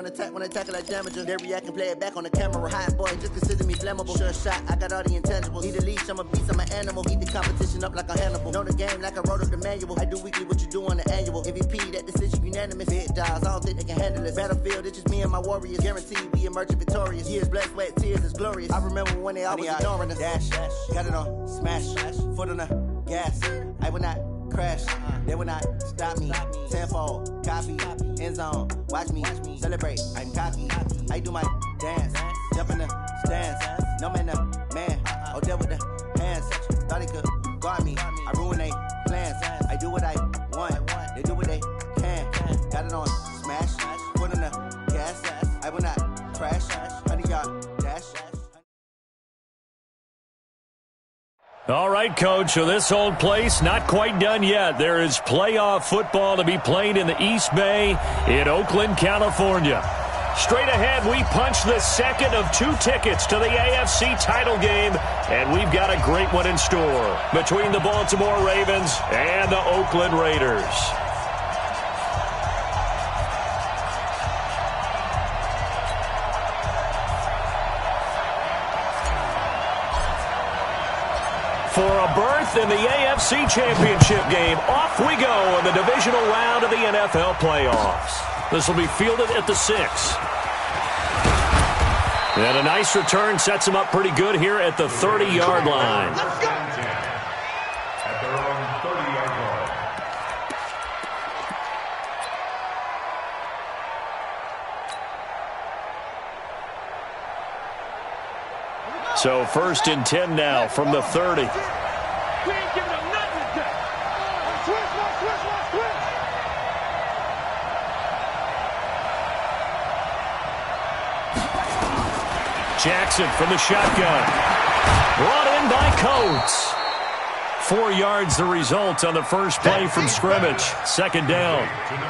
When I tackle like damager, they react and play it back on the camera. Hot boy, just consider me flammable. Sure shot, I got all the intangibles. Need a leash, I'm a beast, I'm an animal. Eat the competition up like a Hannibal. Know the game like I wrote up the manual. I do weekly what you do on the annual. MVP, that decision unanimous. Big dogs, I don't think they can handle it. Battlefield, it's just me and my warriors. Guaranteed we emerge victorious. Years, blood, sweat, tears, it's glorious. I remember when they always ignoring us. Dash, got it on, smash, foot on the gas. I will not crash, they will not stop me. Tenfold, copy, end zone, watch me celebrate. I'm cocky, I do my dance, jump in the stands. No man, man, oh there with the hands. Thought he could guard me, I ruin they plans. I do what I want, they do what they can. Got it on smash, foot on the gas. I will not crash, 100-yard dash. All right, Coach, so this old place not quite done yet. There is playoff football to be played in the East Bay in Oakland, California. Straight ahead, we punch the second of 2 tickets to the AFC title game, and we've got a great one in store between the Baltimore Ravens and the Oakland Raiders. For a berth in the AFC Championship game, off we go in the divisional round of the NFL playoffs. This will be fielded at the 6. And a nice return sets him up pretty good here at the 30-yard line. Let's go. At their own 30-yard line. So 1st and 10 now from the 30. We ain't giving them nothing today. Switch. Jackson from the shotgun. Brought in by Coates. 4 yards the result on the first play from scrimmage. 2nd down.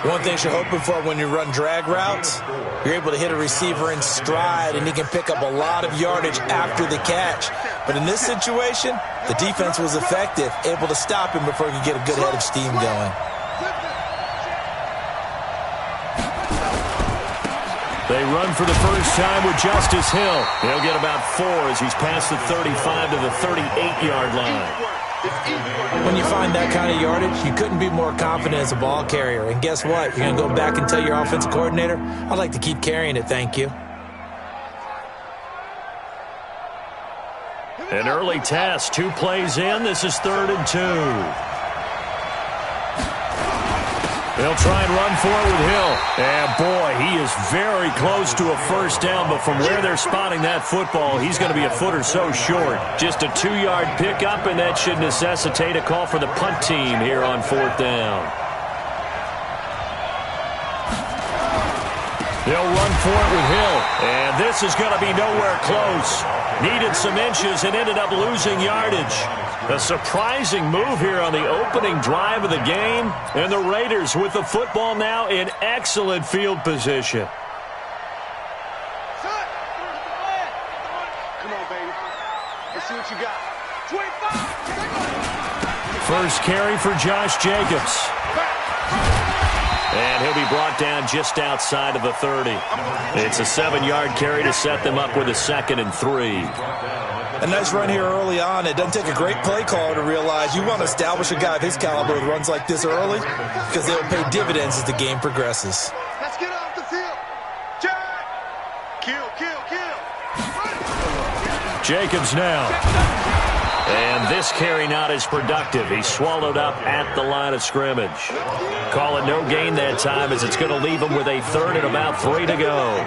One thing you're hoping for when you run drag routes, you're able to hit a receiver in stride, and he can pick up a lot of yardage after the catch. But in this situation, the defense was effective, able to stop him before he could get a good head of steam going. They run for the first time with Justice Hill. He'll get about 4 as he's past the 35 to the 38-yard line. When you find that kind of yardage, you couldn't be more confident as a ball carrier. And guess what? You're going to go back and tell your offensive coordinator, I'd like to keep carrying it, thank you. An early test, 2 plays in. This is 3rd and 2. They'll try and run for it with Hill. And, boy, he is very close to a first down, but from where they're spotting that football, he's going to be a foot or so short. Just a 2-yard pickup, and that should necessitate a call for the punt team here on 4th down. They'll run for it with Hill, and this is going to be nowhere close. Needed some inches and ended up losing yardage. A surprising move here on the opening drive of the game, and the Raiders with the football now in excellent field position. Come on, baby. Let's see what you got. 25. First carry for Josh Jacobs. And he'll be brought down just outside of the 30. It's a 7-yard carry to set them up with a 2nd and 3. A nice run here early on. It doesn't take a great play caller to realize you want to establish a guy of his caliber with runs like this early because they'll pay dividends as the game progresses. Let's get off the field. Jack! Kill. Jacobs now. And this carry not as productive. He's swallowed up at the line of scrimmage. Call it no gain that time as it's going to leave him with a 3rd and about 3 to go.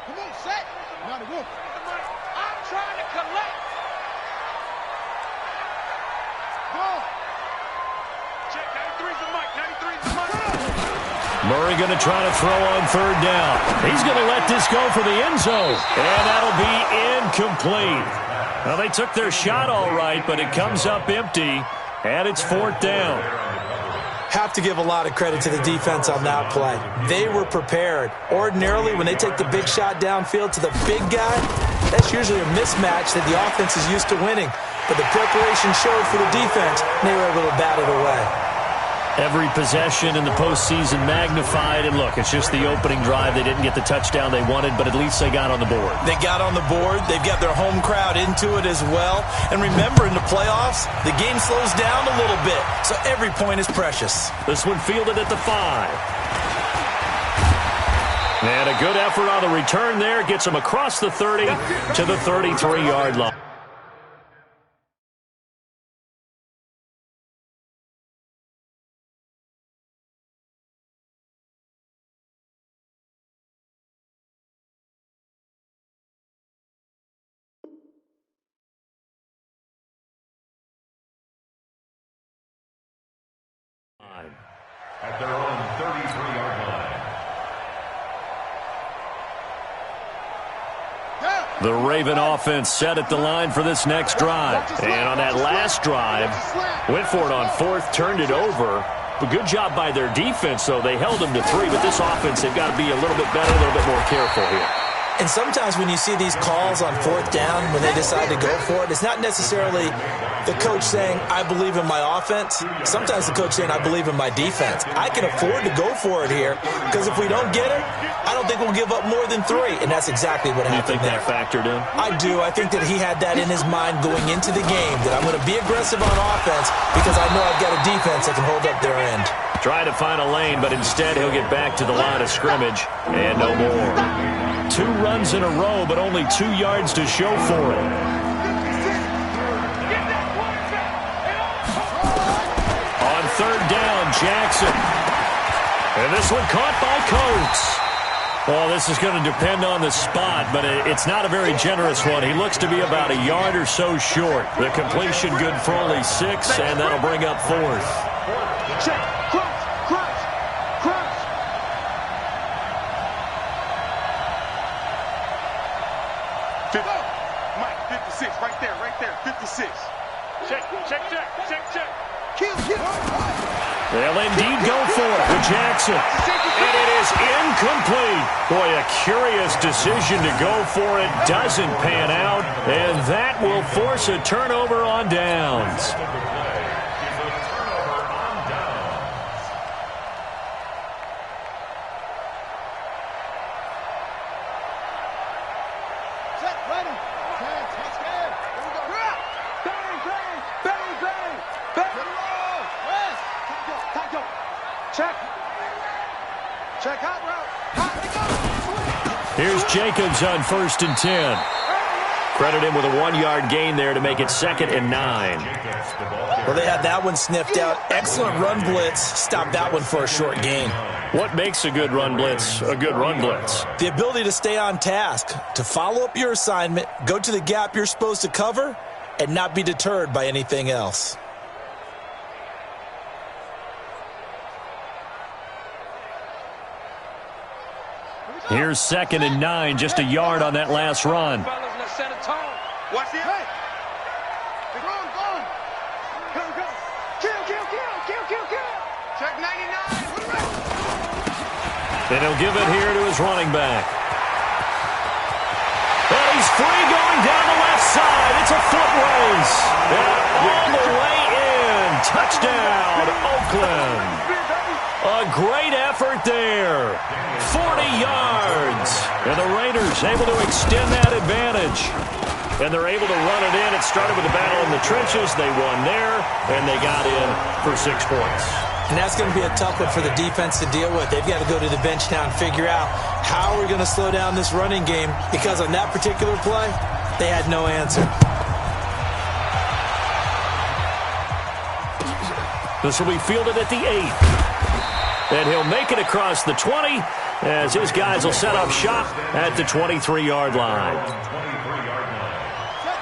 Come on, set. Not a wolf. I'm trying to collect. Go. Check 93's the mic. 93's the mic. Murray going to try to throw on 3rd down. He's going to let this go for the end zone. And that'll be incomplete. Well, they took their shot all right, but it comes up empty, and it's 4th down. Have to give a lot of credit to the defense on that play. They were prepared. Ordinarily, when they take the big shot downfield to the big guy, that's usually a mismatch that the offense is used to winning. But the preparation showed for the defense, and they were able to bat it away. Every possession in the postseason magnified, and look, it's just the opening drive. They didn't get the touchdown they wanted, but at least they got on the board. They got on the board. They've got their home crowd into it as well. And remember, in the playoffs, the game slows down a little bit, so every point is precious. This one fielded at the 5. And a good effort on the return there. Gets them across the 30 to the 33-yard line. At their own 33-yard line. The Raven offense set at the line for this next drive. And on that last drive, went for it on 4th, turned it over. But good job by their defense, though. They held them to 3, but this offense, they've got to be a little bit better, a little bit more careful here. And sometimes when you see these calls on 4th down, when they decide to go for it, it's not necessarily the coach saying, I believe in my offense. Sometimes the coach saying, I believe in my defense. I can afford to go for it here, because if we don't get it, I don't think we'll give up more than 3. And that's exactly what happened there. You think that factored in? I do. I think that he had that in his mind going into the game, that I'm going to be aggressive on offense because I know I've got a defense that can hold up their end. Try to find a lane, but instead he'll get back to the line of scrimmage and no more. 2 runs in a row, but only 2 yards to show for it. On 3rd down, Jackson. And this one caught by Coates. Well, this is going to depend on the spot, but it's not a very generous one. He looks to be about a yard or so short. The completion good for only 6, and that'll bring up 4th. Check. Cross. Mike, 56, right there, 56. Check. Kill. They'll indeed go for it with Jackson. And it is incomplete. Boy, a curious decision to go for it. Doesn't pan out. And that will force a turnover on downs. Here's Jacobs on 1st and 10. Credit him with a 1-yard gain there to make it 2nd and 9. Well, they had that one sniffed out. Excellent run blitz. Stopped that one for a short gain. What makes a good run blitz a good run blitz? The ability to stay on task, to follow up your assignment, go to the gap you're supposed to cover, and not be deterred by anything else. Here's 2nd and 9, just a yard on that last run. Let's set a tone. Watch it. Hey. Go. Kill. Check 99. And he'll give it here to his running back. And he's free going down the left side. It's a foot race. And all the way in. Touchdown, Oakland. A great effort there. 40 yards. And the Raiders able to extend that advantage. And they're able to run it in. It started with a battle in the trenches. They won there, and they got in for 6 points. And that's going to be a tough one for the defense to deal with. They've got to go to the bench now and figure out how we're going to slow down this running game, because on that particular play, they had no answer. This will be fielded at the 8. And he'll make it across the 20 as his guys will set up shop at the 23-yard line.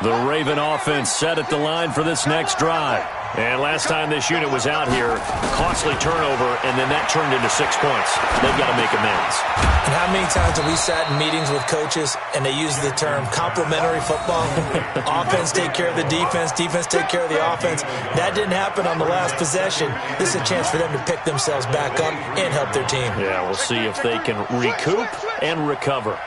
The Raven offense set at the line for this next drive. And last time this unit was out here, costly turnover, and then that turned into 6 points. They've got to make amends. And how many times have we sat in meetings with coaches and they use the term complementary football? Offense take care of the defense, defense take care of the offense. That didn't happen on the last possession. This is a chance for them to pick themselves back up and help their team. Yeah, we'll see if they can recoup and recover.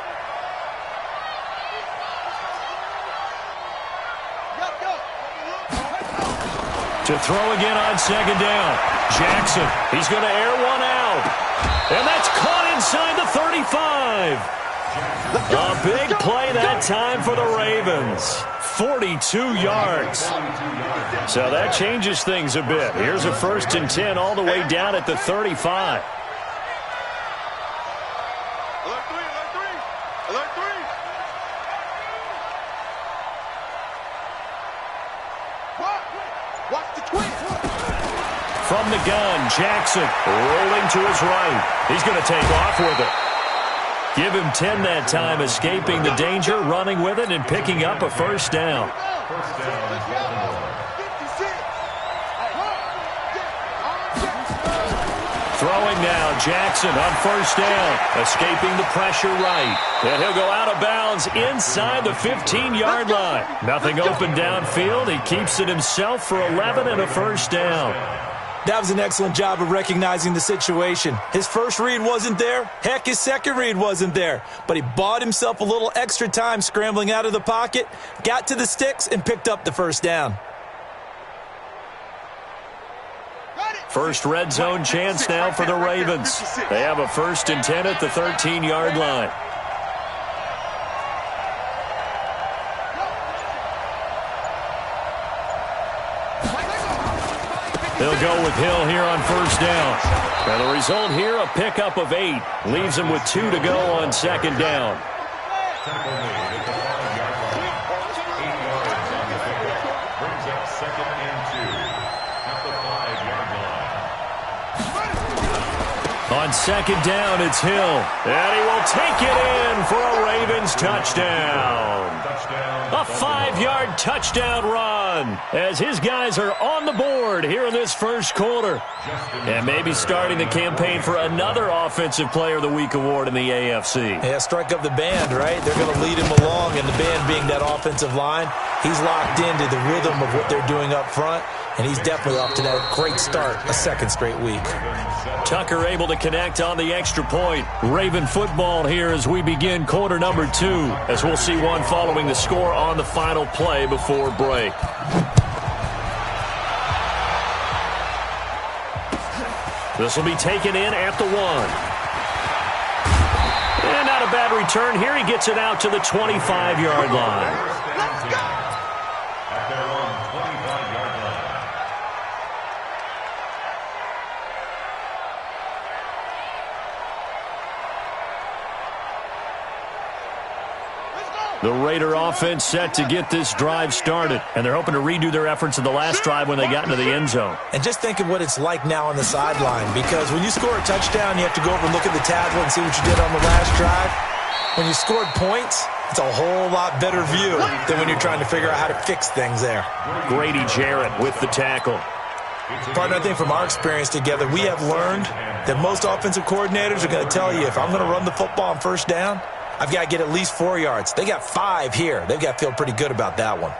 To throw again on second down. Jackson, he's going to air one out. And that's caught inside the 35. A big play that time for the Ravens. 42 yards. So that changes things a bit. Here's a 1st and 10 all the way down at the 35. From the gun, Jackson rolling to his right. He's going to take off with it. Give him 10 that time, escaping the danger, running with it, and picking up a 1st down. Throwing now, Jackson on 1st down, escaping the pressure right. And he'll go out of bounds inside the 15-yard line. Nothing open downfield. He keeps it himself for 11 and a 1st down. That was an excellent job of recognizing the situation. His first read wasn't there. Heck, his second read wasn't there. But he bought himself a little extra time scrambling out of the pocket, got to the sticks, and picked up the 1st down. First red zone chance now for the Ravens. They have a 1st and 10 at the 13-yard line. They'll go with Hill here on 1st down. And the result here, a pickup of 8. Leaves him with 2 to go on 2nd down. On 2nd down, it's Hill. And he will take it in for a Ravens touchdown. A 5-yard touchdown run as his guys are on the board here in this 1st quarter. And maybe starting the campaign for another Offensive Player of the Week award in the AFC. Yeah, strike up the band, right? They're going to lead him along, and the band being that offensive line, he's locked into the rhythm of what they're doing up front, and he's definitely off to that great start, a 2nd straight week. Tucker able to connect on the extra point. Raven football here as we begin quarter number 2, as we'll see one following the score on the final play before break. This will be taken in at the 1. And not a bad return here. He gets it out to the 25-yard line. Let's go! At their own 25-yard line. The Raider offense set to get this drive started, and they're hoping to redo their efforts in the last drive when they got into the end zone. And just think of what it's like now on the sideline, because when you score a touchdown, you have to go over and look at the tablet and see what you did on the last drive. When you scored points, it's a whole lot better view than when you're trying to figure out how to fix things there. Grady Jarrett with the tackle. Partner, I think from our experience together, we have learned that most offensive coordinators are going to tell you, if I'm going to run the football on 1st down, I've got to get at least 4 yards. They got 5 here. They've got to feel pretty good about that one.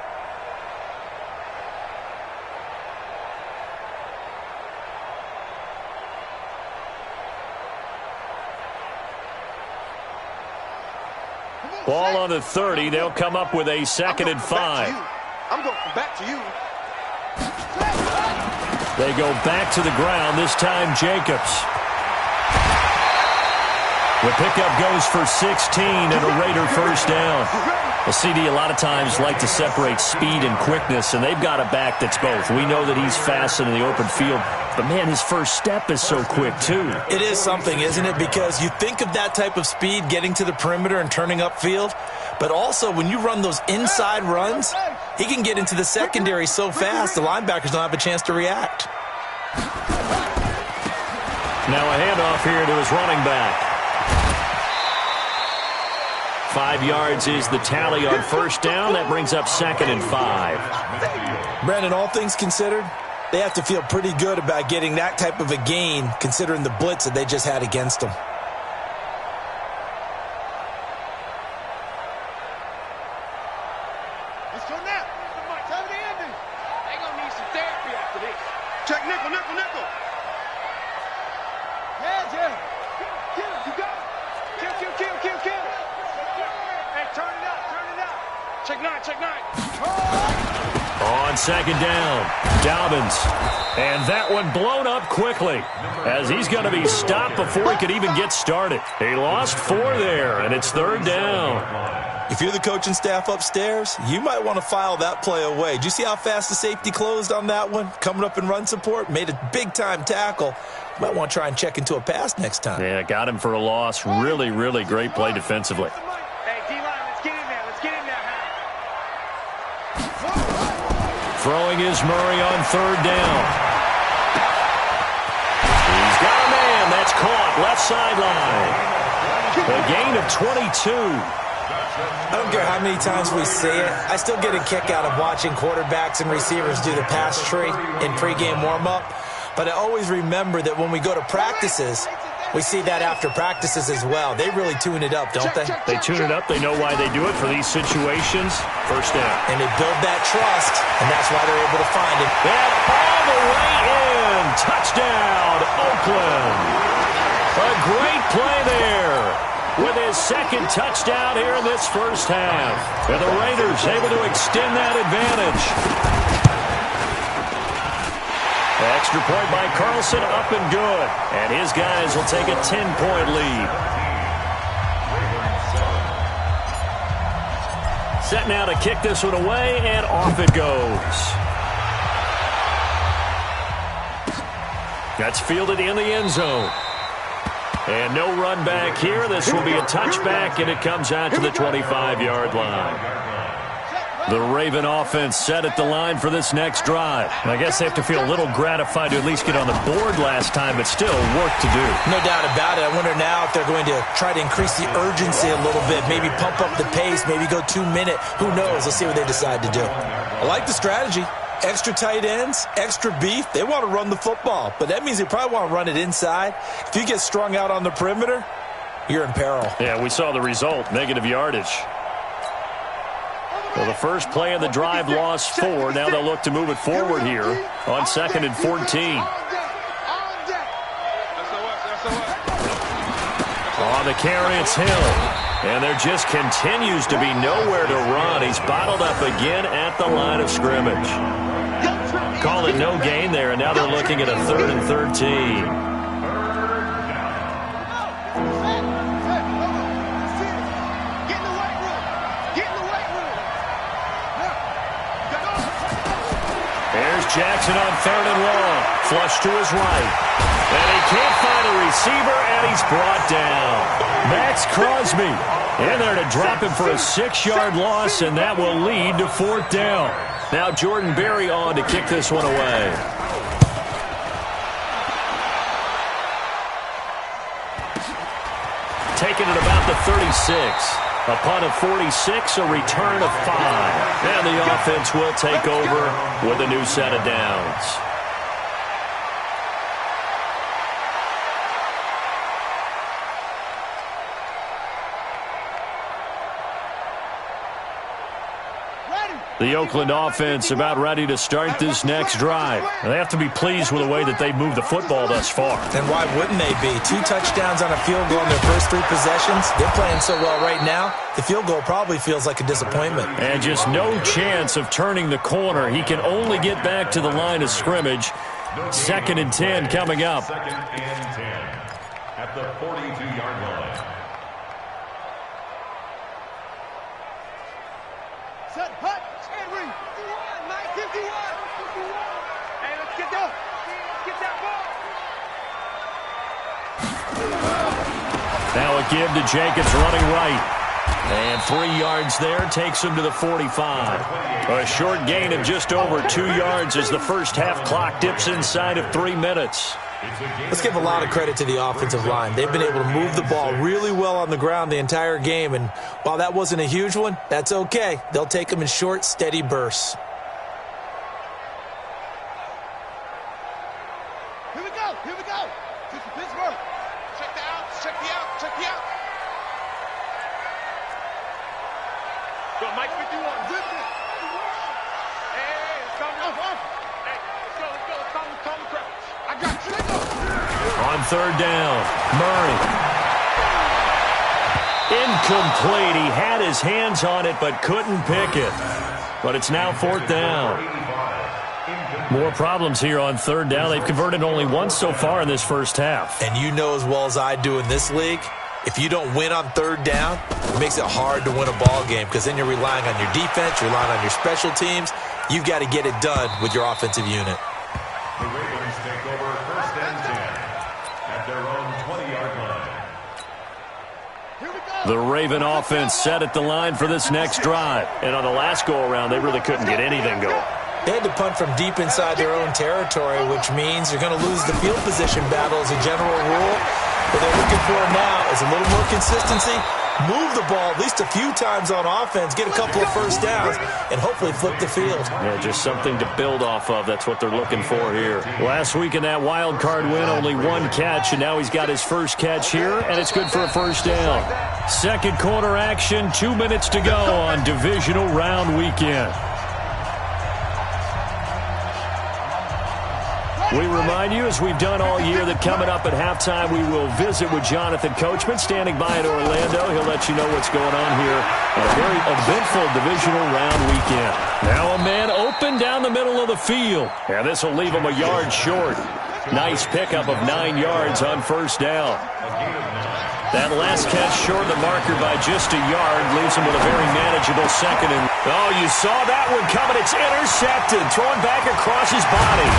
Ball on the 30. They'll come up with a 2nd and 5. I'm going back to you. They go back to the ground, this time Jacobs. The pickup goes for 16 and a Raider 1st down. The CD a lot of times like to separate speed and quickness, and they've got a back that's both. We know that he's fast in the open field, but man, his first step is so quick too. It is something, isn't it? Because you think of that type of speed getting to the perimeter and turning upfield, but also when you run those inside runs, he can get into the secondary so fast the linebackers don't have a chance to react. Now a handoff here to his running back. 5 yards is the tally on 1st down. That brings up 2nd and 5. Brandon, all things considered, They have to feel pretty good about getting that type of a gain, considering the blitz that they just had against them. Let's go now. Tell the ending. They gonna need some therapy after this. Check nickel, nickel, nickel. Yeah. Kill, you got it. Kill. Hey, turn it up. Check nine. On second down, Dobbins. And that one blown up quickly as he's going to be stopped before he could even get started. He lost 4 there, and it's third down. If you're the coaching staff upstairs, you might want to file that play away. Did you see how fast the safety closed on that one? Coming up in run support, made a big-time tackle. You might want to try and check into a pass next time. Yeah, got him for a loss. Really, really great play defensively. Hey, D-line, let's get in there. Throwing is Murray on third down. He's got a man. That's caught. Left sideline. A gain of 22. I don't care how many times we see it. I still get a kick out of watching quarterbacks and receivers do the pass tree in pregame warm-up. But I always remember that when we go to practices, we see that after practices as well. They really tune it up, don't they? They tune it up. They know why they do it for these situations. First down. And they build that trust, and that's why they're able to find it. And all the way in. Touchdown, Oakland. A great play there with his second touchdown here in this first half. And the Raiders able to extend that advantage. Extra point by Carlson, up and good. And his guys will take a 10-point lead. Set now to kick this one away, and off it goes. That's fielded in the end zone. And no run back here. This will be a touchback, and it comes out to the 25-yard line. The Raven offense set at the line for this next drive. And I guess they have to feel a little gratified to at least get on the board last time, but still work to do. No doubt about it. I wonder now if they're going to try to increase the urgency a little bit, maybe pump up the pace, maybe go 2-minute. Who knows? Let's see what they decide to do. I like the strategy. Extra tight ends, extra beef. They want to run the football, but that means they probably want to run it inside. If you get strung out on the perimeter, you're in peril. Yeah, we saw the result, negative yardage. Well, the first play of the drive lost 4. Now they'll look to move it forward here on 2nd and 14. On the carry, it's Hill. And there just continues to be nowhere to run. He's bottled up again at the line of scrimmage. Call it no gain there, and now they're looking at a 3rd and 13. Jackson on 3rd and long. Flush to his right. And he can't find a receiver, and he's brought down. Max Crosby in there to drop him for a 6-yard loss, and that will lead to 4th down. Now Jordan Berry on to kick this one away. Taking it about the 36. A punt of 46, a return of 5. And the offense will take over with a new set of downs. The Oakland offense about ready to start this next drive. They have to be pleased with the way that they've moved the football thus far. And why wouldn't they be? 2 touchdowns on a field goal in their first 3 possessions. They're playing so well right now, the field goal probably feels like a disappointment. And just no chance of turning the corner. He can only get back to the line of scrimmage. 2nd and 10 coming up. 2nd and 10 at the 42-yard line. Set, hut, and read. 51. Hey, let's get that. Get that ball. Now a give to Jenkins running right. And 3 yards there takes him to the 45. A short gain of just over 2 yards as the first half clock dips inside of 3 minutes. Let's give a lot of credit to the offensive line. They've been able to move the ball really well on the ground the entire game. And while that wasn't a huge one, that's okay. They'll take them in short, steady bursts. Go, Mike 51. Hey, let's go. Hey, let's go. Call the crowd. I got you. On third down, Murray. Incomplete. He had his hands on it but couldn't pick it. But it's now fourth down. More problems here on third down. They've converted only once so far in this first half. And you know as well as I do in this league, if you don't win on third down, it makes it hard to win a ball game because then you're relying on your defense, you're relying on your special teams. You've got to get it done with your offensive unit. The Ravens take over first and 10 at their own 20-yard line. The Raven offense set at the line for this next drive. And on the last go-around, they really couldn't get anything going. They had to punt from deep inside their own territory, which means you're going to lose the field position battle as a general rule. What they're looking for now is a little more consistency, move the ball at least a few times on offense, get a couple of first downs, and hopefully flip the field. Yeah, just something to build off of. That's what they're looking for here. Last week in that wild card win, only one catch, and now he's got his first catch here, and it's good for a first down. Second quarter action, 2 minutes to go on divisional round weekend. We remind you, as we've done all year, that coming up at halftime, we will visit with Jonathan Coachman, standing by in Orlando. He'll let you know what's going on here on a very eventful divisional round weekend. Now a man open down the middle of the field, and this will leave him a yard short. Nice pickup of 9 yards on first down. That last catch short of the marker by just a yard leaves him with a very manageable second. And oh, you saw that one coming. It's intercepted, thrown back across his body.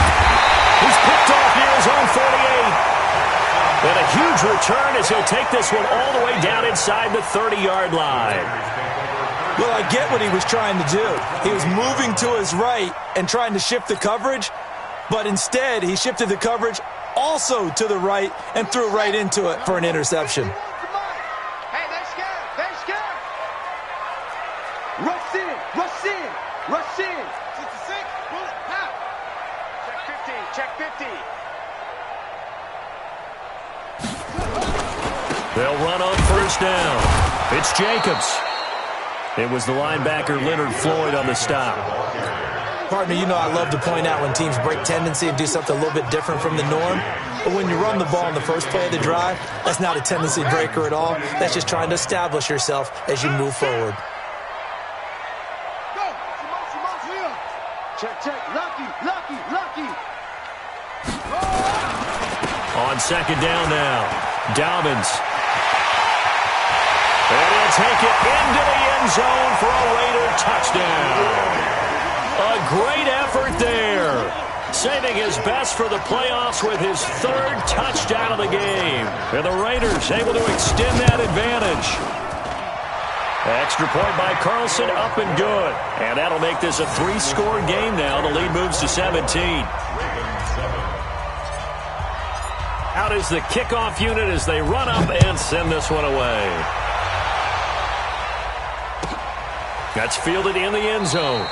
He's picked off near his own 48. And a huge return as he'll take this one all the way down inside the 30-yard line. Well, I get what he was trying to do. He was moving to his right and trying to shift the coverage, but instead he shifted the coverage also to the right and threw right into it for an interception. Hey, they're scared. They're scared. Rush in. Rush in. Rush in. 66. Bullet. Now. Check 50. Check 50. They'll run on first down. It's Jacobs. It was the linebacker Leonard Floyd on the stop. Partner, you know I love to point out when teams break tendency and do something a little bit different from the norm. But when you run the ball in the first play of the drive, that's not a tendency breaker at all. That's just trying to establish yourself as you move forward. Check. Lucky. On second down now, Dobbins. And he'll take it into the end zone for a Raider touchdown. A great effort there. Saving his best for the playoffs with his third touchdown of the game. And the Raiders able to extend that advantage. Extra point by Carlson, up and good. And that'll make this a 3-score game now. The lead moves to 17. Out is the kickoff unit as they run up and send this one away. That's fielded in the end zone.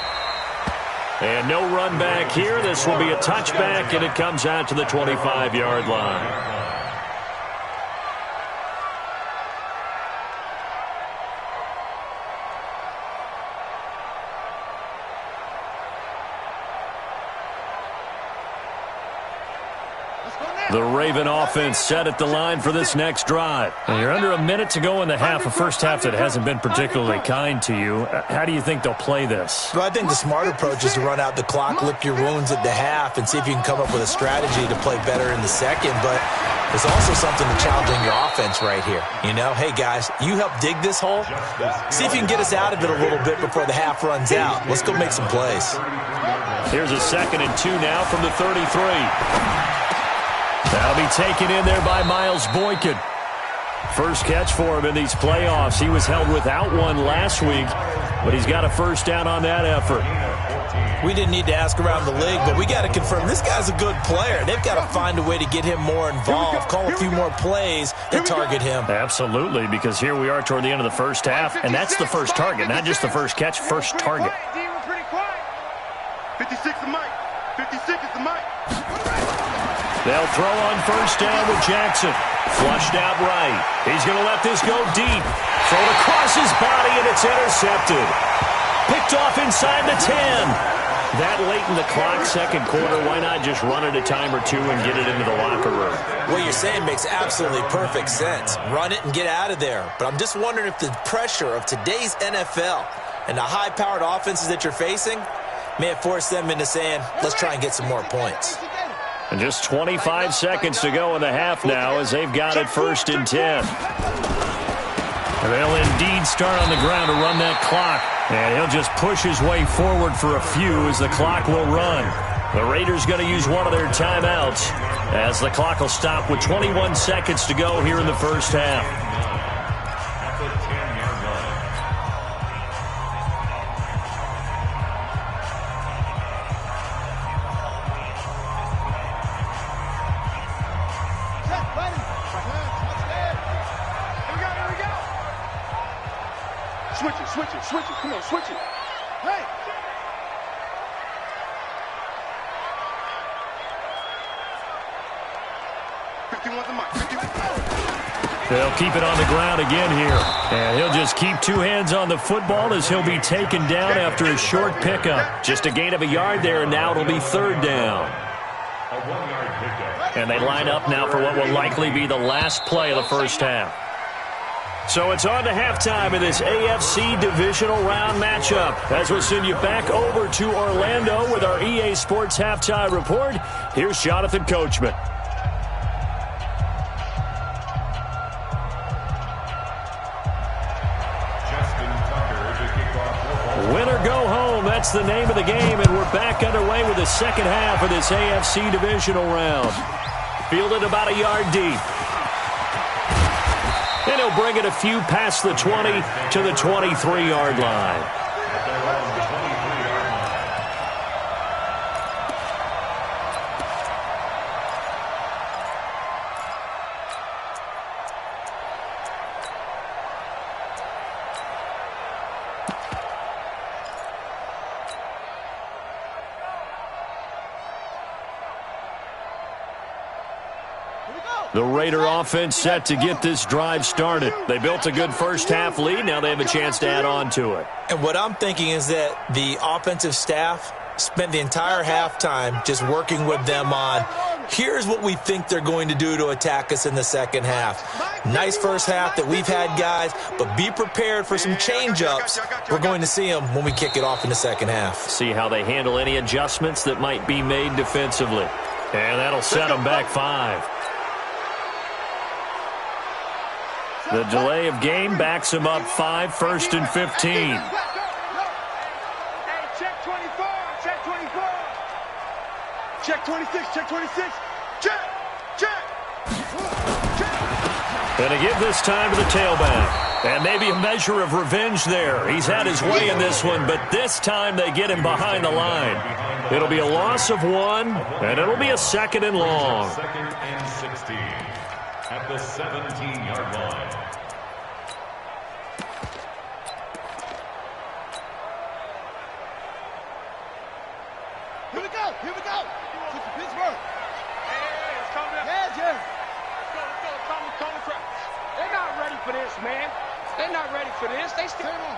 And no run back here. This will be a touchback, and it comes out to the 25-yard line. The Raven offense set at the line for this next drive. And you're under a minute to go in the half, a first half that hasn't been particularly kind to you. How do you think they'll play this? Well, I think the smart approach is to run out the clock, lick your wounds at the half, and see if you can come up with a strategy to play better in the second. But there's also something to challenging your offense right here. You know, hey, guys, you help dig this hole. See if you can get us out of it a little bit before the half runs out. Let's go make some plays. Here's a 2nd and 2 now from the 33. That'll be taken in there by Miles Boykin. First catch for him in these playoffs. He was held without one last week, but he's got a first down on that effort. We didn't need to ask around the league, but we got to confirm this guy's a good player. They've got to find a way to get him more involved, call a few more plays that target him. Absolutely, because here we are toward the end of the first half, and that's the first target, not just the first catch, first target. 56 is Mike. 56 is the Mike. They'll throw on first down with Jackson. Flushed out right. He's going to let this go deep. Thrown across his body, and it's intercepted. Picked off inside the 10. That late in the clock, second quarter, why not just run it a time or two and get it into the locker room? What you're saying makes absolutely perfect sense. Run it and get out of there. But I'm just wondering if the pressure of today's NFL and the high-powered offenses that you're facing may have forced them into saying, let's try and get some more points. And just 25 seconds to go in the half now as they've got it 1st and 10. And they'll indeed start on the ground to run that clock. And he'll just push his way forward for a few as the clock will run. The Raiders going to use one of their timeouts as the clock will stop with 21 seconds to go here in the first half. Switch it. Come on, switch it. Hey! They'll keep it on the ground again here. And he'll just keep two hands on the football as he'll be taken down after a short pickup. Just a gain of a yard there, and now it'll be 3rd down. And they line up now for what will likely be the last play of the first half. So it's on to halftime in this AFC divisional round matchup. As we'll send you back over to Orlando with our EA Sports Halftime Report, here's Jonathan Coachman. Win or go home, that's the name of the game, and we're back underway with the second half of this AFC divisional round. Fielded about a yard deep. And he'll bring it a few past the 20 to the 23-yard line. The Raider offense set to get this drive started. They built a good first half lead. Now they have a chance to add on to it. And what I'm thinking is that the offensive staff spent the entire halftime just working with them on, here's what we think they're going to do to attack us in the second half. Nice first half that we've had, guys, but be prepared for some change-ups. We're going to see them when we kick it off in the second half. See how they handle any adjustments that might be made defensively. And that'll set them back 5. The delay of game backs him up 5, 1st and 15. Hey, check 24, check 24. Check 26, check 26. Check. And to give this time to the tailback. And maybe a measure of revenge there. He's had his way in this one, but this time they get him behind the line. It'll be a loss of 1, and it'll be a 2nd and long. 2nd and 16 at the 17-yard line. Here we go. It's Pittsburgh. Hey, let's calm down. Yeah, Jerry. Let's go. Calm the crowd. They're not ready for this, man. They're not ready for this. They still on.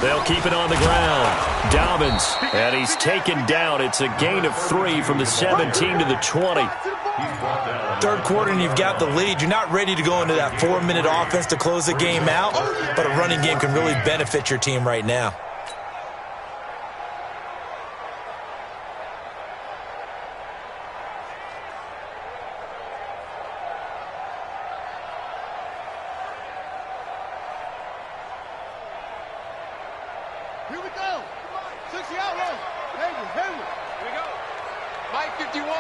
They'll keep it on the ground. Dobbins, and he's taken down. It's a gain of 3 from the 17 to the 20. Third quarter and you've got the lead. You're not ready to go into that 4-minute offense to close the game out, but a running game can really benefit your team right now. Here we go. 60 out low. Hayward. Here we go. Mike 51.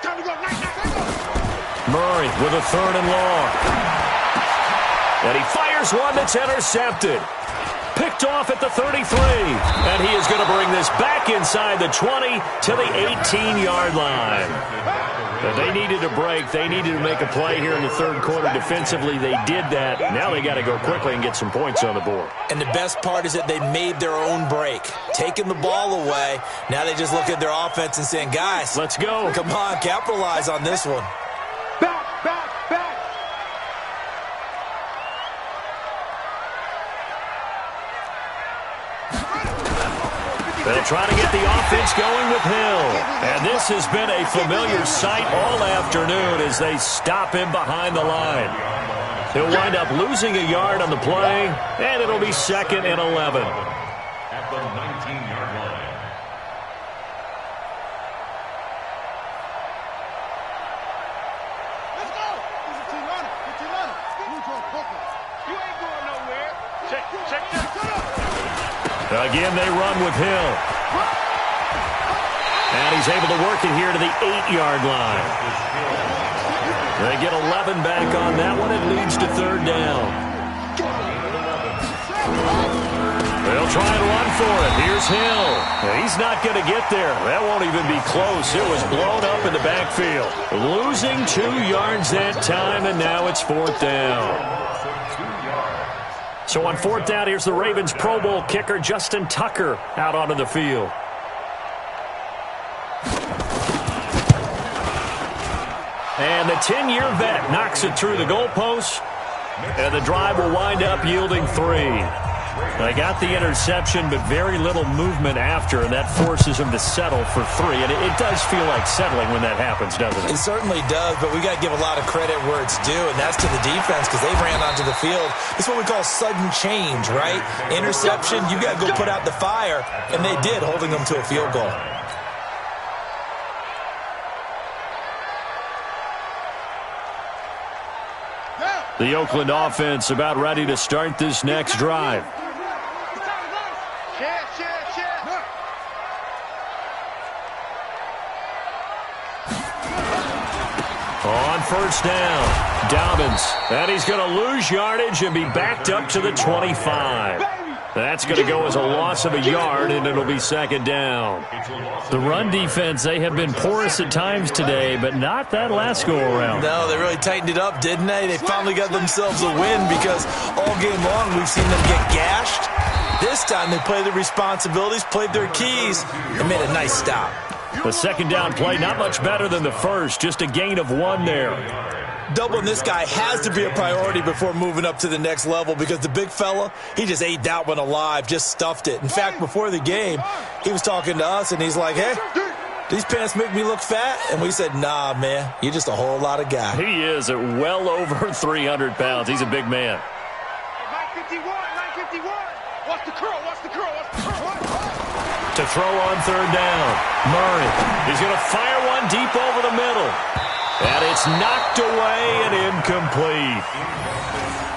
Time to go. Nice. Murray with a 3rd and long. And he fires one that's intercepted. Picked off at the 33. And he is going to bring this back inside the 20 to the 18-yard line. But they needed a break. They needed to make a play here in the third quarter. Defensively, they did that. Now they got to go quickly and get some points on the board. And the best part is that they made their own break. Taking the ball away. Now they just look at their offense and saying, guys, let's go. Come on, capitalize on this one. Back. They'll try to get the offense going with Hill. And this has been a familiar sight all afternoon as they stop him behind the line. He'll wind up losing a yard on the play, and it'll be 2nd and 11. At the 19-yard line. Let's go. You ain't going nowhere. Check. Again, they run with Hill. And he's able to work it here to the 8-yard line. They get 11 back on that one. It leads to 3rd down. They'll try and run for it. Here's Hill. He's not going to get there. That won't even be close. It was blown up in the backfield. Losing 2 yards that time, and now it's 4th down. So on 4th down, here's the Ravens Pro Bowl kicker, Justin Tucker, out onto the field. And the 10-year vet knocks it through the goalpost, and the drive will wind up yielding 3. They got the interception, but very little movement after, and that forces him to settle for 3. And it does feel like settling when that happens, doesn't it? It certainly does, but we got to give a lot of credit where it's due, and that's to the defense because they ran onto the field. It's what we call sudden change, right? Interception, you got to go put out the fire, and they did, holding them to a field goal. The Oakland offense about ready to start this next drive. On 1st down, Dobbins. And he's going to lose yardage and be backed up to the 25. That's going to go as a loss of a yard, and it'll be 2nd down. The run defense, they have been porous at times today, but not that last go-around. No, they really tightened it up, didn't they? They finally got themselves a win because all game long we've seen them get gashed. This time they played their responsibilities, played their keys, and made a nice stop. The 2nd down play, not much better than the first, just a gain of 1 there. Doubling this guy has to be a priority before moving up to the next level because the big fella, he just ate that one alive, just stuffed it. In fact, before the game, he was talking to us, and he's like, hey, these pants make me look fat? And we said, nah, man, you're just a whole lot of guy. He is at well over 300 pounds. He's a big man. 951. Watch the curl. To throw on 3rd down, Murray. He's going to fire one deep over the middle. And it's knocked away and incomplete.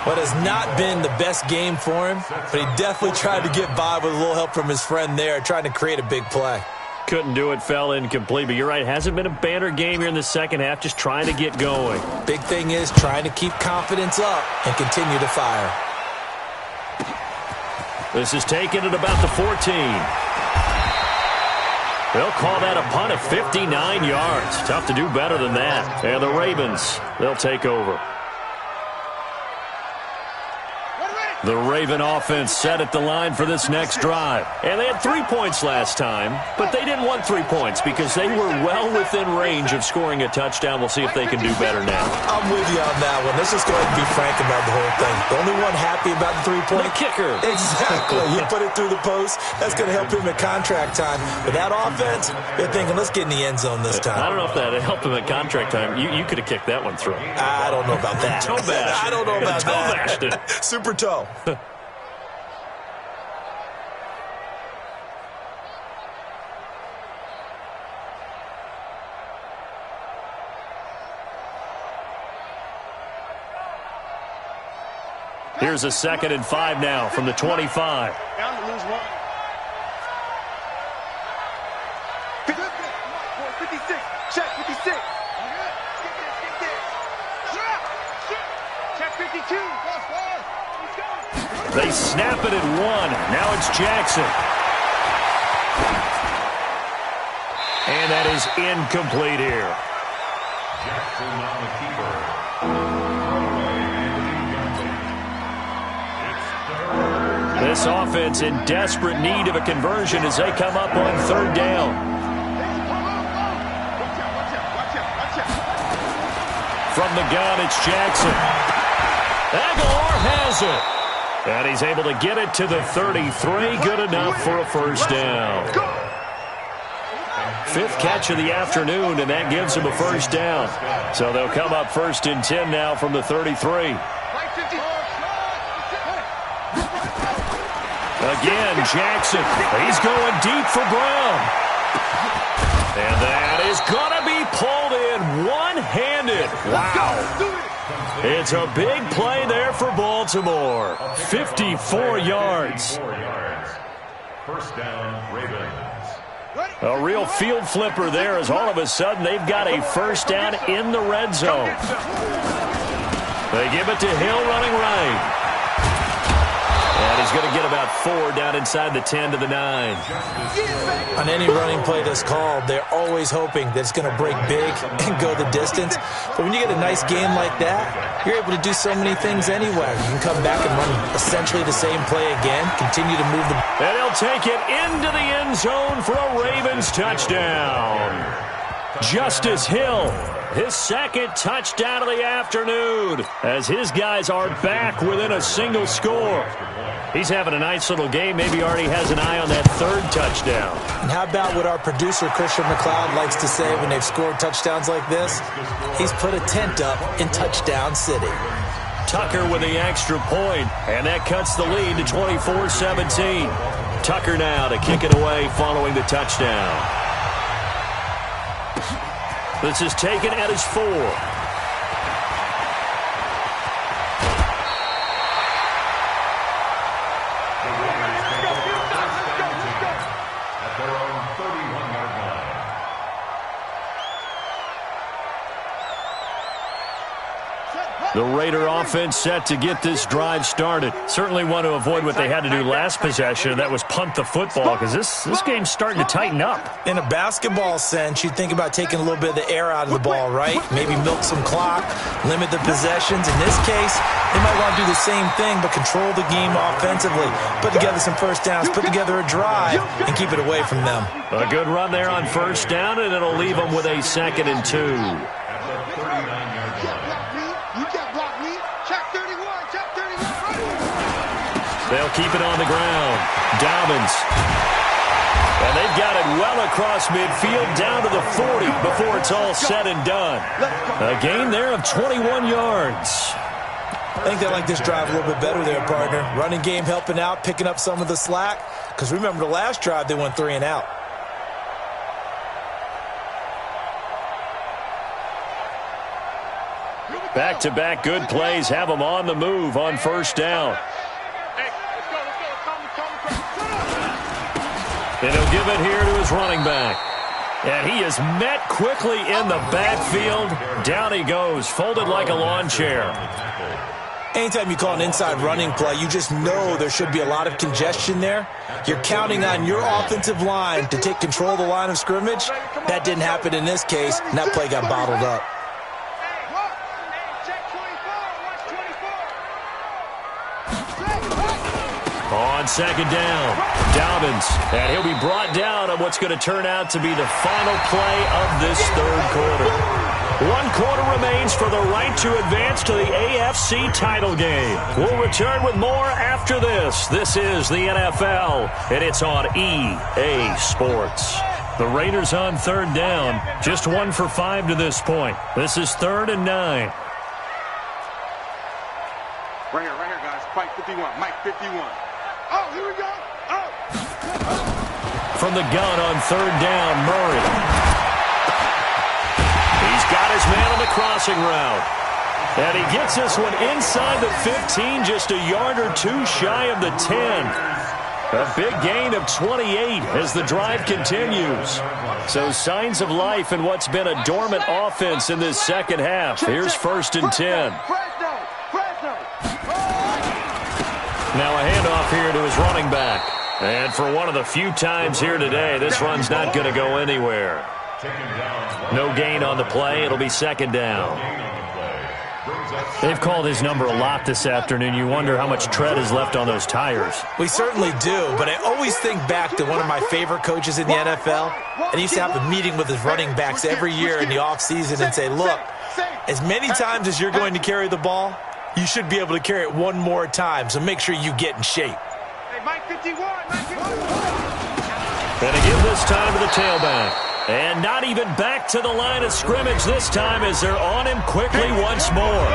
What has not been the best game for him, but he definitely tried to get by with a little help from his friend there, trying to create a big play. Couldn't do it, fell incomplete. But you're right, hasn't been a banner game here in the 2nd half, just trying to get going. Big thing is trying to keep confidence up and continue to fire. This is taken at about the 14. They'll call that a punt of 59 yards. Tough to do better than that. And the Ravens, they'll take over. The Raven offense set at the line for this next drive. And they had 3 points last time, but they didn't want 3 points because they were well within range of scoring a touchdown. We'll see if they can do better now. I'm with you on that one. Let's just go ahead and be frank about the whole thing. The only one happy about the 3-point? The kicker. Exactly. You put it through the post. That's going to help him at contract time. But that offense, they're thinking, let's get in the end zone this time. I don't know if that helped him at contract time. You could have kicked that one through. I don't know about that. Toe bash. I don't know about toe that. Bashed it. Super toe. Here's a 2nd and 5 now from the 25. Down to lose 1. 56. Check 56. Check 52. They snap it at 1. Now it's Jackson. And that is incomplete here. Jackson on the keeper. This offense in desperate need of a conversion as they come up on 3rd down. From the gun, it's Jackson. Aguilar has it. And he's able to get it to the 33. Good enough for a first down. Fifth catch of the afternoon, and that gives him a first down. So they'll come up 1st and 10 now from the 33. Again, Jackson. He's going deep for Brown. And that is going to be pulled in one-handed. Wow. It's a big play there for Baltimore. 54 yards. First down, Ravens. A real field flipper there as all of a sudden they've got a first down in the red zone. They give it to Hill running right. And he's going to get about 4 down inside the 10 to the 9. On any running play that's called, they're always hoping that it's going to break big and go the distance. But when you get a nice game like that, you're able to do so many things anyway. You can come back and run essentially the same play again, continue to move the... And he'll take it into the end zone for a Ravens touchdown. Justice Hill, his second touchdown of the afternoon, as his guys are back within a single score. He's having a nice little game. Maybe already has an eye on that 3rd touchdown. And how about what our producer, Christian McLeod, likes to say when they've scored touchdowns like this? He's put a tent up in Touchdown City. Tucker with the extra point, and that cuts the lead to 24-17. Tucker now to kick it away following the touchdown. This is taken at his 4. The Raider offense set to get this drive started. Certainly want to avoid what they had to do last possession, and that was punt the football, because this game's starting to tighten up. In a basketball sense, you think about taking a little bit of the air out of the ball, right? Maybe milk some clock, limit the possessions. In this case, they might want to do the same thing, but control the game offensively. Put together some first downs, put together a drive, and keep it away from them. A good run there on first down, and it'll leave them with a 2nd and 2. They'll keep it on the ground. Dobbins. And they've got it well across midfield down to the 40 before it's all said and done. A gain there of 21 yards. I think they like this drive a little bit better there, partner. Running game helping out, picking up some of the slack. Because remember, the last drive, they went 3 and out. Back-to-back good plays have them on the move on first down. And he'll give it here to his running back. And he is met quickly in the backfield. Down he goes, folded like a lawn chair. Anytime you call an inside running play, you just know there should be a lot of congestion there. You're counting on your offensive line to take control of the line of scrimmage. That didn't happen in this case, and that play got bottled up. On second down, Dobbins, and he'll be brought down on what's going to turn out to be the final play of this 3rd quarter. 1 quarter remains for the right to advance to the AFC title game. We'll return with more after this. This is the NFL, and it's on EA Sports. The Raiders on 3rd down, just 1 for 5 to this point. This is 3rd and 9. Right here, guys. Mike 51. Mike 51. Oh, here we go. Oh. From the gun on 3rd down, Murray. He's got his man on the crossing route. And he gets this one inside the 15, just a yard or 2 shy of the 10. A big gain of 28 as the drive continues. So signs of life in what's been a dormant offense in this second half. Here's 1st and 10. Now a handoff here to his running back. And for one of the few times here today, this run's not going to go anywhere. No gain on the play. It'll be 2nd down. They've called his number a lot this afternoon. You wonder how much tread is left on those tires. We certainly do, but I always think back to one of my favorite coaches in the NFL. And he used to have a meeting with his running backs every year in the offseason and say, look, as many times as you're going to carry the ball, you should be able to carry it one more time, so make sure you get in shape. Hey, Mike 51, Mike 51. And to give this time to the tailback. And not even back to the line of scrimmage this time as they're on him quickly once more.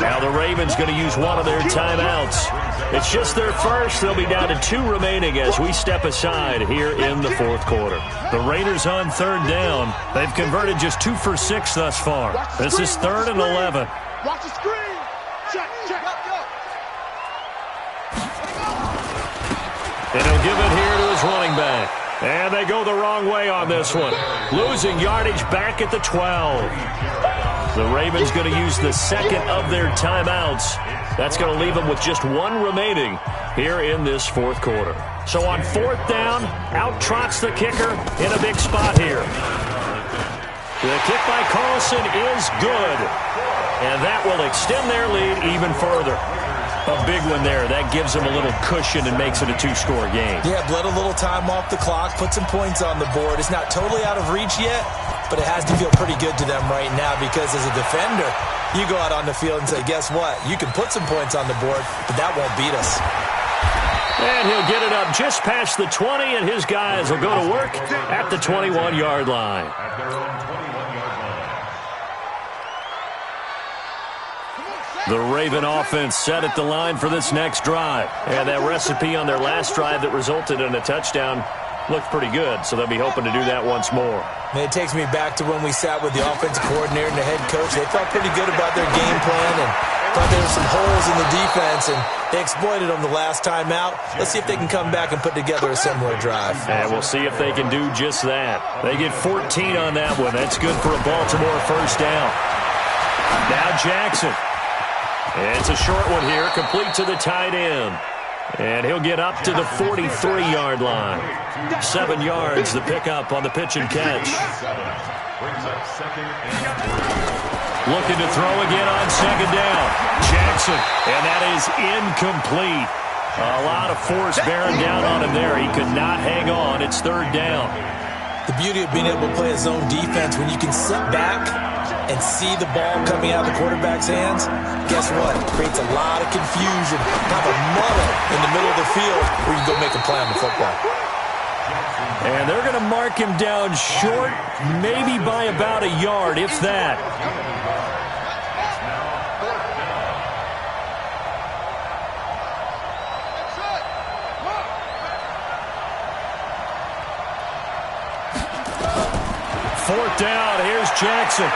Now the Ravens going to use one of their timeouts. It's just their first. They'll be down to 2 remaining as we step aside here in the fourth quarter. The Raiders on third down. They've converted just 2 for 6 thus far. This is 3rd and 11. Watch the screen. Check, check. And he'll give it here to his running back. And they go the wrong way on this one. Losing yardage back at the 12. The Ravens going to use the second of their timeouts. That's going to leave them with just 1 remaining here in this fourth quarter. So on 4th down, out trots the kicker in a big spot here. The kick by Carlson is good. And that will extend their lead even further. A big one there. That gives them a little cushion and makes it a 2-score game. Yeah, bled a little time off the clock, put some points on the board. It's not totally out of reach yet, but it has to feel pretty good to them right now because as a defender, you go out on the field and say, guess what? You can put some points on the board, but that won't beat us. And he'll get it up just past the 20, and his guys will go to work at the 21-yard line. At their own 21-yard line. The Raven offense set at the line for this next drive. And that recipe on their last drive that resulted in a touchdown looked pretty good, so they'll be hoping to do that once more. And it takes me back to when we sat with the offensive coordinator and the head coach. They felt pretty good about their game plan and thought there were some holes in the defense, and they exploited them the last time out. Let's see if they can come back and put together a similar drive. And we'll see if they can do just that. They get 14 on that one. That's good for a Baltimore first down. Now Jackson. It's a short one here, complete to the tight end. And he'll get up to the 43-yard line. 7 yards, the pickup on the pitch and catch. Brings up 2nd and 3. Looking to throw again on 2nd down. Jackson, and that is incomplete. A lot of force bearing down on him there. He could not hang on. It's 3rd down. The beauty of being able to play a zone defense, when you can sit back and see the ball coming out of the quarterback's hands, guess what? It creates a lot of confusion, kind of a muddle in the middle of the field where you can go make a play on the football. And they're going to mark him down short, maybe by about a yard, if that. Fourth down, here's Jackson.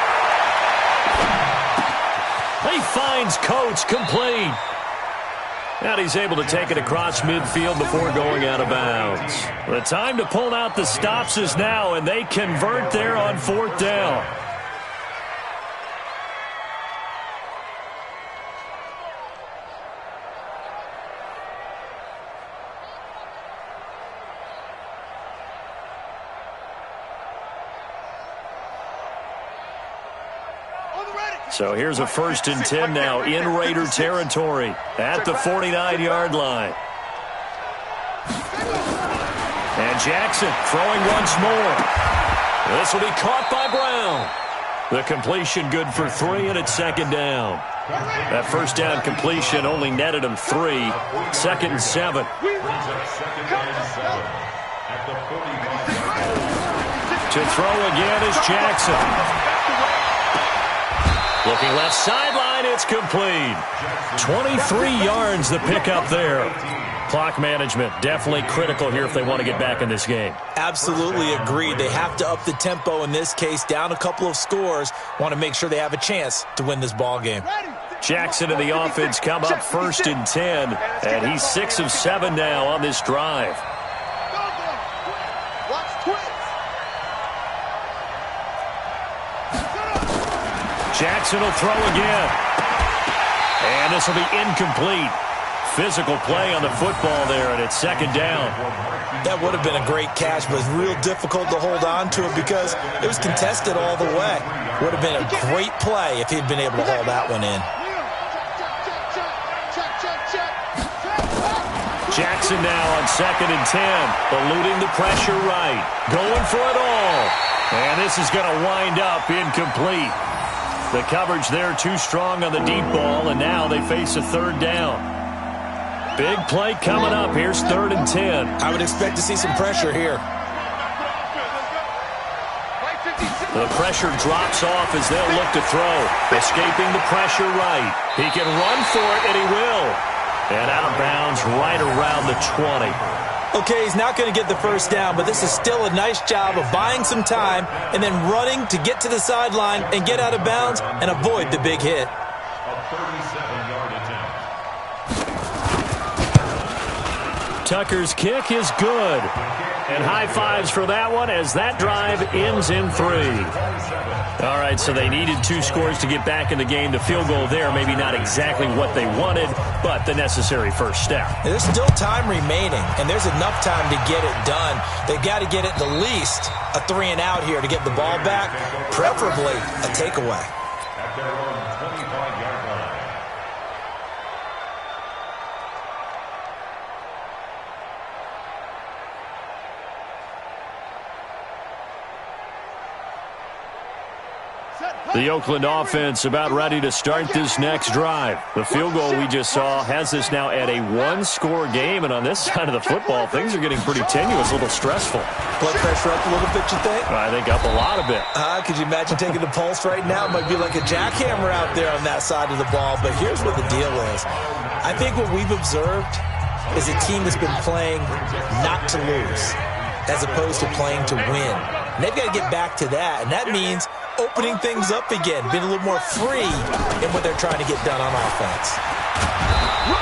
He finds Coates complete. And he's able to take it across midfield before going out of bounds. The time to pull out the stops is now, and they convert there on 4th down. So here's a 1st and 10 now in Raider territory at the 49-yard line. And Jackson throwing once more. This will be caught by Brown. The completion good for 3, and it's 2nd down. That first down completion only netted him 3. 2nd and 7. To throw again is Jackson. Looking left sideline, it's complete. 23 yards the pickup there. Clock management definitely critical here if they want to get back in this game. Absolutely agreed. They have to up the tempo in this case, down a couple of scores. Want to make sure they have a chance to win this ball game. Jackson and the offense come up 1st and 10, and he's 6 of 7 now on this drive. Jackson will throw again. And this will be incomplete. Physical play on the football there, and it's 2nd down. That would have been a great catch, but it's real difficult to hold on to it because it was contested all the way. Would have been a great play if he'd been able to hold that one in. Jackson now on 2nd and 10, eluding the pressure right, going for it all. And this is going to wind up incomplete. The coverage there too strong on the deep ball, and now they face a third down. Big play coming up. Here's 3rd and 10. I would expect to see some pressure here. The pressure drops off as they'll look to throw. Escaping the pressure right. He can run for it, and he will. And out of bounds right around the 20. Okay, he's not going to get the first down, but this is still a nice job of buying some time and then running to get to the sideline and get out of bounds and avoid the big hit. A 37-yard attempt. Tucker's kick is good. And high fives for that one as that drive ends in 3. All right, so they needed 2 scores to get back in the game. The field goal there, maybe not exactly what they wanted, but the necessary first step. There's still time remaining, and there's enough time to get it done. They've got to get at the least a 3-and-out here to get the ball back, preferably a takeaway. At their own 25-yard line. The Oakland offense about ready to start this next drive. The field goal we just saw has us now at a 1-score game, and on this side of the football, things are getting pretty tenuous, a little stressful. Blood pressure up a little bit, you think? I think up a lot of it. Could you imagine taking the pulse right now? It might be like a jackhammer out there on that side of the ball, but here's what the deal is. I think what we've observed is a team that's been playing not to lose as opposed to playing to win. And they've got to get back to that, and that means opening things up again, being a little more free in what they're trying to get done on offense.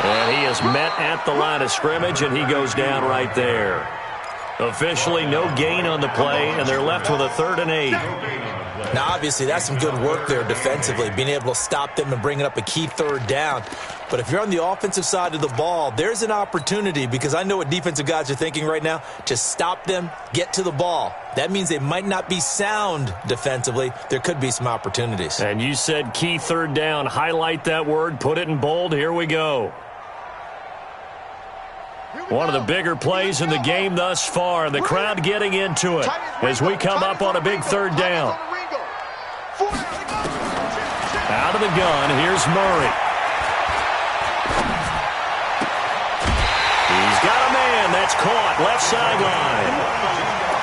And he is met at the line of scrimmage, and he goes down right there. Officially no gain on the play, and they're left with a 3rd and 8. Now, obviously, that's some good work there defensively, being able to stop them and bringing up a key 3rd down. But if you're on the offensive side of the ball, there's an opportunity, because I know what defensive guys are thinking right now, to stop them, get to the ball. That means they might not be sound defensively. There could be some opportunities. And you said key 3rd down. Highlight that word, put it in bold. Here we go. One of the bigger plays in the game thus far, and the crowd getting into it as we come up on a big 3rd down. Out of the gun, here's Murray. He's got a man that's caught left sideline.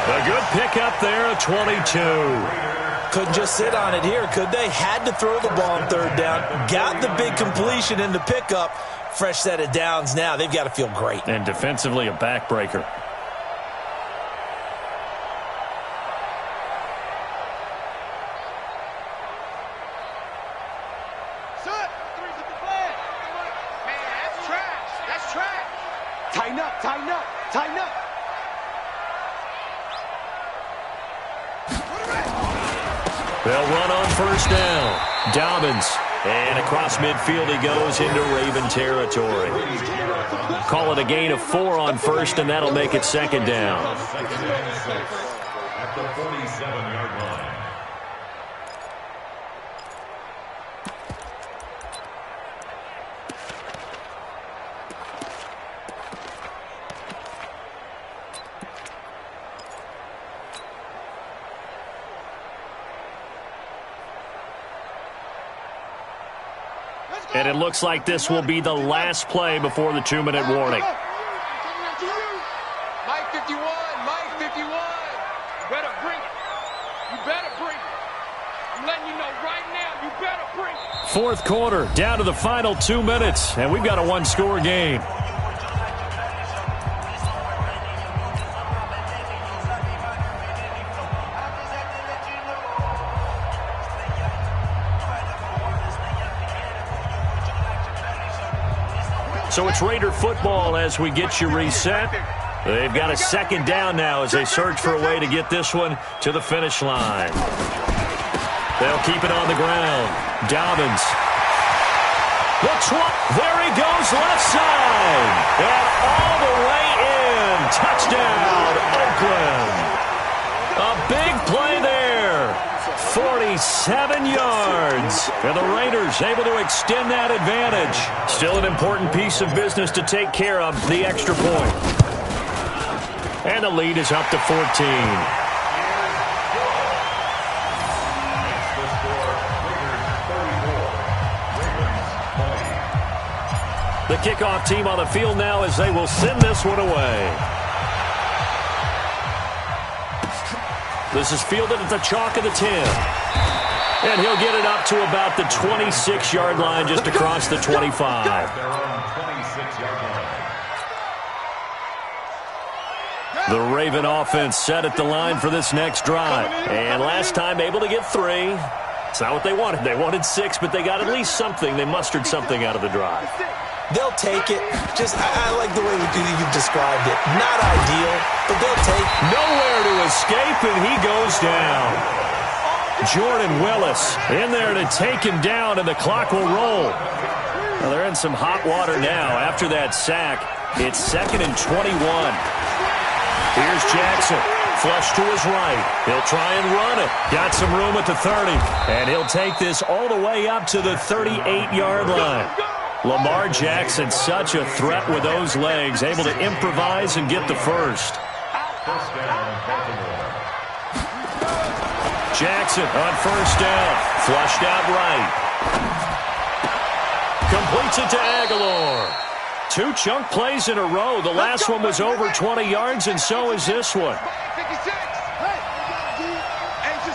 A good pickup there at 22. Couldn't just sit on it here, could they? Had to throw the ball on 3rd down. Got the big completion in the pickup. Fresh set of downs now. They've got to feel great. And defensively, a backbreaker. Tighten up, tighten up, tighten up. They'll run on 1st down. Dobbins. And across midfield he goes into Raven territory. Call it a gain of 4 on 1st, and that'll make it 2nd down. At the 47-yard line. And it looks like this will be the last play before the 2-minute warning. Mike 51, Mike 51. You better bring it. You better bring it. I'm letting you know right now, you better bring it. 4th quarter, down to the final 2 minutes, and we've got a 1-score game. So it's Raider football as we get you reset. They've got a 2nd down now as they search for a way to get this one to the finish line. They'll keep it on the ground. Dobbins. There he goes left side. And all the way in. Touchdown, Oakland. A big play there. 47 yards. And the Raiders able to extend that advantage. Still an important piece of business to take care of, the extra point. And the lead is up to 14. The kickoff team on the field now as they will send this one away. This is fielded at the chalk of the 10. And he'll get it up to about the 26-yard line, just across the 25. Their own 26-yard line. The Raven offense set at the line for this next drive. And last time able to get 3. It's not what they wanted. They wanted 6, but they got at least something. They mustered something out of the drive. They'll take it. I like the way you've described it. Not ideal, but they'll take it. Nowhere to escape, and he goes down. Jordan Willis in there to take him down, and the clock will roll. Well, they're in some hot water now. After that sack, it's 2nd and 21. Here's Jackson. Flush to his right. He'll try and run it. Got some room at the 30. And he'll take this all the way up to the 38-yard line. Lamar Jackson, such a threat with those legs, able to improvise and get the first. First down, Baltimore. Jackson on first down. Flushed out right. Completes it to Aguilar. 2 chunk plays in a row. The last one was over 20 yards, and so is this one. 56. Hey, it's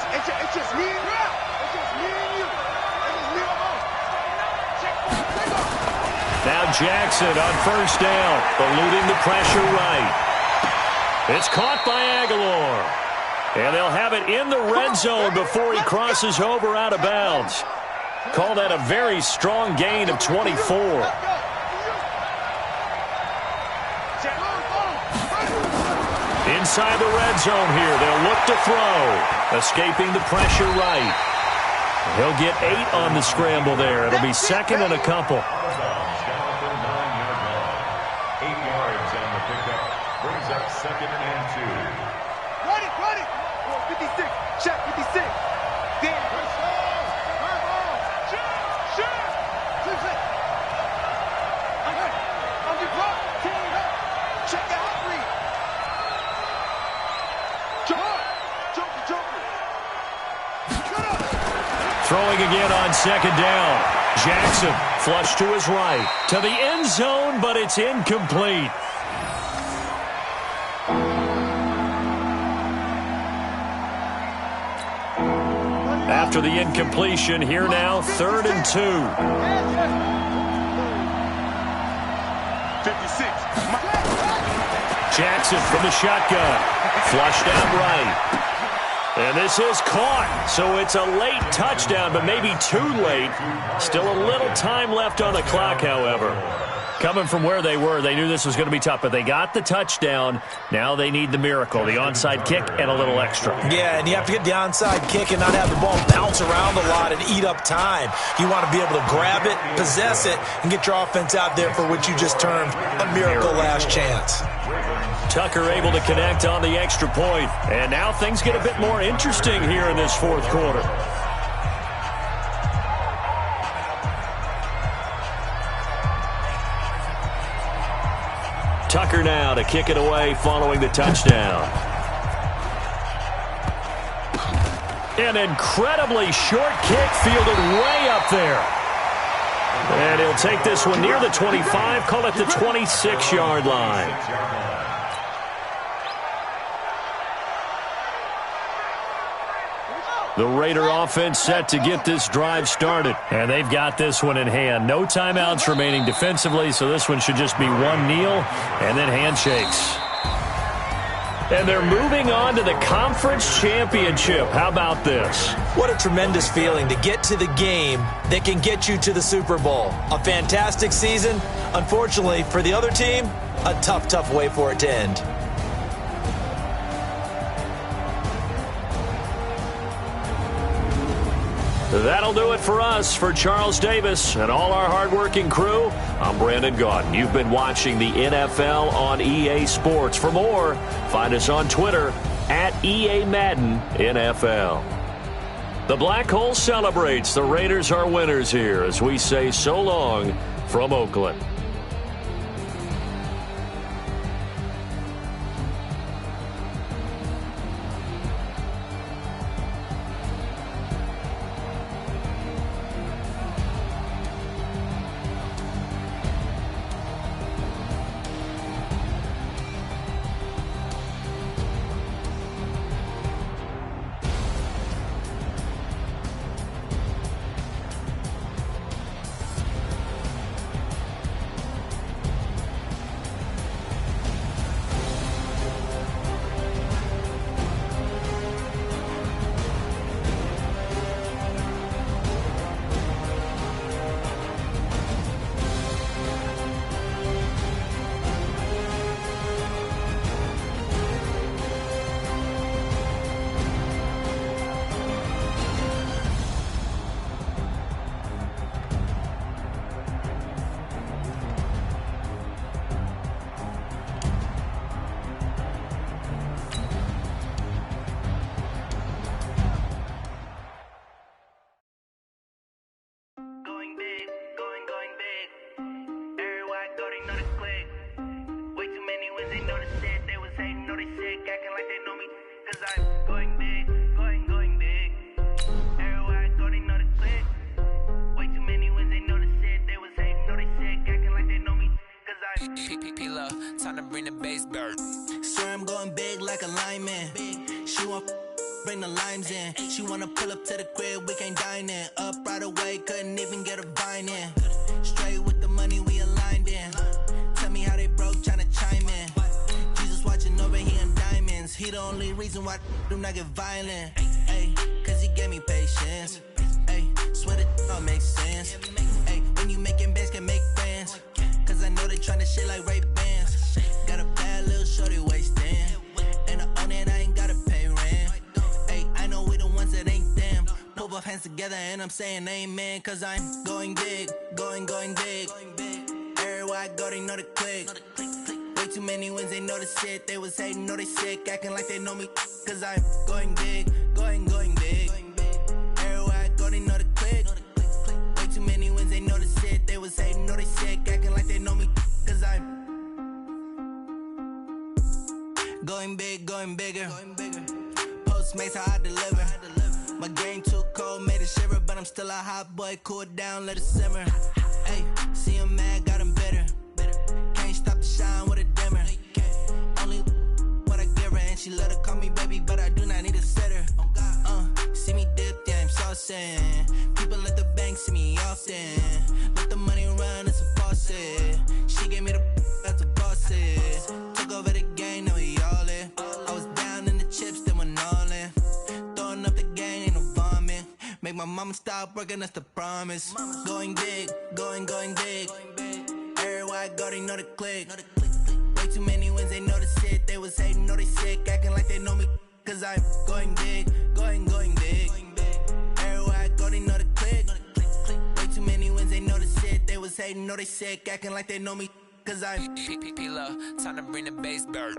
just me and you. It's just me and you. It's just me alone. Now Jackson on first down, eluding the pressure right. It's caught by Aguilar. And they'll have it in the red zone before he crosses over out of bounds. Call that a very strong gain of 24. Inside the red zone here, they'll look to throw. Escaping the pressure right. He'll get 8 on the scramble there. It'll be 2nd and a couple. Down at the 9-yard line. 8 yards on the pickup. Brings up 2nd and 2. Run it. 56. Check 56. Damn. Shoot. On your block. Check out. Throwing again on 2nd down. Jackson flush to his right. To the end zone, but it's incomplete. After the incompletion, here now, 3rd and 2. 56. Jackson from the shotgun. Flushed out right. And this is caught, so it's a late touchdown, but maybe too late. Still a little time left on the clock, however. Coming from where they were, they knew this was going to be tough, but they got the touchdown. Now they need the miracle, the onside kick and a little extra. Yeah, and you have to get the onside kick and not have the ball bounce around a lot and eat up time. You want to be able to grab it, possess it, and get your offense out there for what you just termed a miracle last chance. Tucker able to connect on the extra point. And now things get a bit more interesting here in this 4th quarter. Tucker now to kick it away following the touchdown. An incredibly short kick fielded way up there. And he'll take this one near the 25, call it the 26-yard line. The Raider offense set to get this drive started. And they've got this one in hand. No timeouts remaining defensively, so this one should just be one kneel and then handshakes. And they're moving on to the conference championship. How about this? What a tremendous feeling to get to the game that can get you to the Super Bowl. A fantastic season. Unfortunately, for the other team, a tough way for it to end. That'll do it for us. For Charles Davis and all our hardworking crew, I'm Brandon Gaudin. You've been watching the NFL on EA Sports. For more, find us on Twitter at EA Madden NFL. The Black Hole celebrates. The Raiders are winners here as we say so long from Oakland. time to bring the bass bird. Swear I'm going big like a lineman. She want bring the limes in. She wanna pull up to the crib, we can't dine in. Up right away, couldn't even get a vine in. Straight with the money we aligned in. Tell me how they broke, tryna chime in. Jesus watching over here in diamonds. He the only reason why do not get violent. Ay, cause he gave me patience. Ay, swear that all makes sense. Ay, when you making bands, can make friends. Cause I know they tryna shit like Ray-Bans. Got a bad little shorty wasting. And I own it, I ain't gotta pay rent. Ay, I know we the ones that ain't them. Put both hands together and I'm saying amen. Cause I'm going big, going big. Everywhere I go, they know the click. Way too many wins, they know the shit. They was hating, know they sick, acting like they know me. Cause I'm going big, going big. Everywhere I go, they know the click. Way too many wins, they know the shit. They was hating, know they sick, acting like they know me. Cause I'm going big, going bigger. Postmates how I deliver. My game too cold, made it shiver. But I'm still a hot boy, cool it down, let it simmer. Hey, see him mad, got him bitter. Can't stop the shine with a dimmer. Only what I give her, and she let her call me baby, but I do not need a sitter. See me dip, yeah, I'm saucing. People at the bank see me often. Let the money run, it's a faucet. She gave me the that's a faucet. Took over the game, now we all in. I was down in the chips, then went all in. Throwing up the gang, ain't no vomit. Make my mama stop working, that's the promise. Going big, going big. Everywhere I go, they know the click. Way too many wins, they know the shit. They was hating, know they sick, acting like they know me. Cause I'm going big, going big. Everywhere I go, they know the click. Way too many wins, they know the shit. They was hating, know they sick, acting like they know me. Cause I'm P-P-P-Love, time to bring the bass bird.